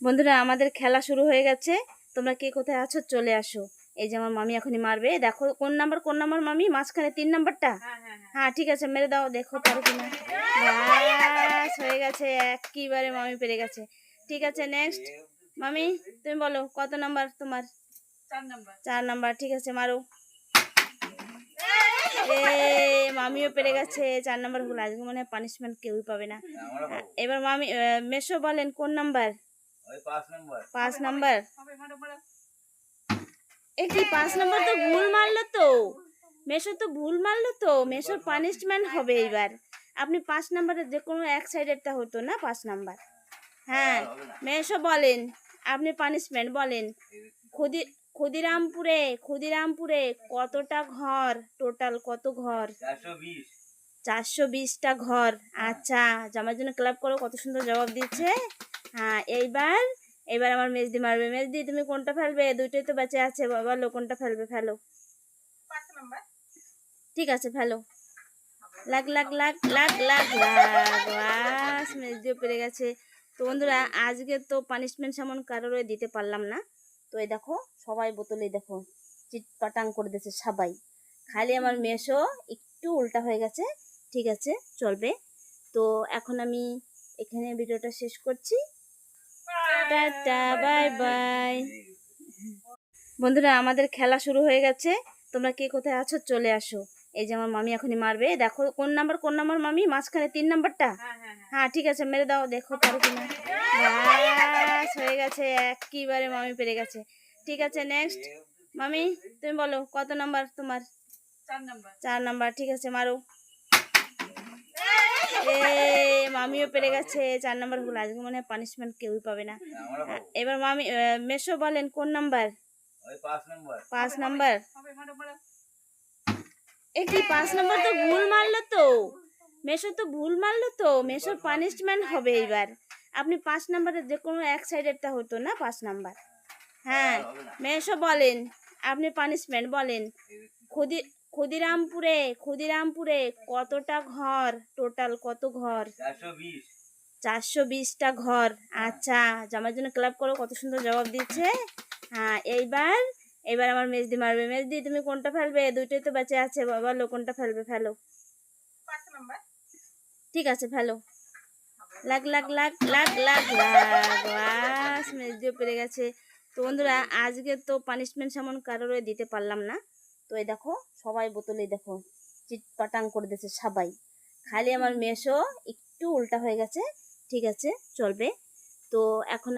বন্ধুরা আমাদের খেলা শুরু হয়ে গেছে। তোমরা কে কোথায় আছো চলে আসো। এই যে আমার মামি এখনই মারবে, দেখো কোন নাম্বার মামি, মাঝখানে 3 নাম্বারটা। হ্যাঁ ঠিক আছে, মেরে দাও, দেখো পারো কিনা। ব্যাস হয়ে গেছে, একবারে মামি পেরে গেছে। ঠিক আছে নেক্সট মামি, তুমি বলো কত নাম্বার তোমার? 4 নাম্বার। ঠিক আছে মারো। মামিও পেরে গেছে, 4 নাম্বার ভুল। আজকে মনে হয় পানিশমেন্ট কেউই পাবে না। এবার মামি মেশো বলেন কোন নাম্বার? 5 নাম্বার। কি 5 নাম্বার তো ভুল মারলো তো, মেশো তো ভুল মারলো তো, মেশোর পানিশমেন্ট হবে এবার। আপনি 5 নাম্বারের যে কোনো এক সাইডেরটা হতো না 5 নাম্বার। হ্যাঁ মেশো বলেন, আপনি পানিশমেন্ট বলেন। ক্ষুদিরামপুরে কতটা ঘর, টোটাল কত ঘর? 420টা ঘর। আচ্ছা জামার জন্য ক্লাব করো, কত সুন্দর জবাব দিচ্ছে। হ্যাঁ এইবার আমার মেজদি মারবে। মেজদি তুমি কোনটা ফেলবে? দুইটাই তো বেঁচে আছে, বাবা লো কোনটা ফেলবে? ফেলো। ঠিক আছে ফেলো। লাগ লাগ লাগ লাগ লাগ লাগ। বাস মেজদিও পেরে গেছে। তো বন্ধুরা আজকে তো পানিশমেন্ট সেমন কারোরই দিতে পারলাম না। তো এই দেখো সবাই বোতলে দেখো চিটপাটাং করে দিয়েছে সবাই, খালি আমার মেশো একটু উল্টা হয়ে গেছে। ঠিক আছে চলবে। তো এখন আমি এখানে ভিডিওটা শেষ করছি। Tata bye bye. বন্ধুরা আমাদের খেলা শুরু হয়ে গেছে। তোমরা কে কোথায় আছো চলে আসো। এই যে আমার মামি এখনই মারবে, দেখো কোন নাম্বার মামি, মাঝখানে 3 নাম্বারটা। হ্যাঁ ঠিক আছে মেরে দাও, দেখো পারো কিনা। ব্যাস হয়ে গেছে, একবারে মামি পেরে গেছে। ঠিক আছে নেক্সট মামি, তুমি বলো কত নাম্বার তোমার? 4 নাম্বার। ঠিক আছে মারো। মামিও পেরে গেছে, 4 নাম্বার ভুল। আজকে মনে হয় পানিশমেন্ট কেউই পাবে না। এবার মামি মেশো বলেন কোন নাম্বার? 5 নাম্বার। কি 5 নাম্বার তো ভুল মারলো তো, মেশো তো ভুল মারলো তো, মেশোর পানিশমেন্ট হবে এবার। আপনি 5 নাম্বারের যে কোনো এক সাইডেরটা হতো না 5 নাম্বার। হ্যাঁ মেশো বলেন, আপনি পানিশমেন্ট বলেন। ক্ষুদিরামপুরে কতটা ঘর, টোটাল কত ঘর? 420টা ঘর। আচ্ছা জামার জন্য ক্লাব করো, কত সুন্দর জবাব দিচ্ছে। হ্যাঁ এইবার আমার মেজদি মারবে। মেজদি তুমি কোনটা ফেলবে? দুইটাই তো বেঁচে আছে, বাবা লো কোনটা ফেলবে? ফেলো। ঠিক আছে ফেলো। লাগ লাগ লাগ লাগ লাগ লাগ। বাস মেজদিও পেরে গেছে। তো বন্ধুরা আজকে তো পানিশমেন্ট সেমন কারোরই দিতে পারলাম না। তো এই দেখো সবাই বোতলে দেখো চিটপাটাং করে দিয়েছে সবাই, খালি আমার মেশো একটু উল্টা হয়ে গেছে। ঠিক আছে চলবে। তো এখন